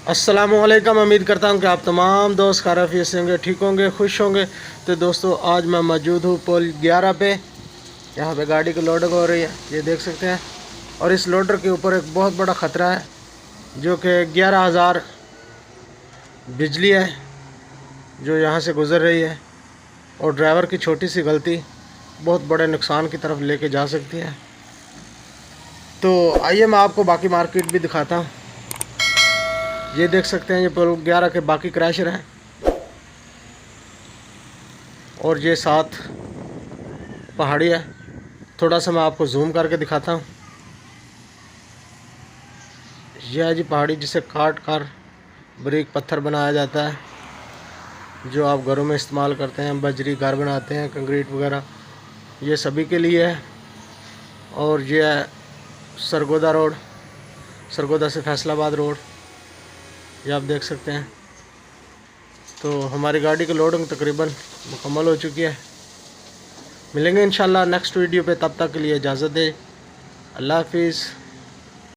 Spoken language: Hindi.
अस्सलामुअलैकुम। उम्मीद करता हूँ कि आप तमाम दोस्त खैरियत से होंगे, ठीक होंगे, खुश होंगे। तो दोस्तों आज मैं मौजूद हूँ पुल 11 पे। यहाँ पे गाड़ी की लोडिंग हो रही है, ये देख सकते हैं। और इस लोडर के ऊपर एक बहुत बड़ा ख़तरा है, जो कि 11,000 बिजली है जो यहाँ से गुज़र रही है। और ड्राइवर की छोटी सी गलती बहुत बड़े नुकसान की तरफ लेके जा सकती है। तो आइए मैं आपको बाकी मार्केट भी दिखाता हूँ। ये देख सकते हैं, ये पुल 11 के बाकी क्रैशर हैं। और ये साथ पहाड़ी है। थोड़ा सा मैं आपको जूम करके दिखाता हूँ। यह है जी पहाड़ी, जिसे काट कर बारीक पत्थर बनाया जाता है, जो आप घरों में इस्तेमाल करते हैं। बजरी घर बनाते हैं, कंक्रीट वगैरह, ये सभी के लिए है। और ये है सरगोदा रोड, सरगोदा से फैसलाबाद रोड, ये आप देख सकते हैं। तो हमारी गाड़ी की लोडिंग तकरीबन मुकम्मल हो चुकी है। मिलेंगे इंशाल्लाह नेक्स्ट वीडियो पे, तब तक के लिए इजाज़त दें। अल्लाह हाफिज़।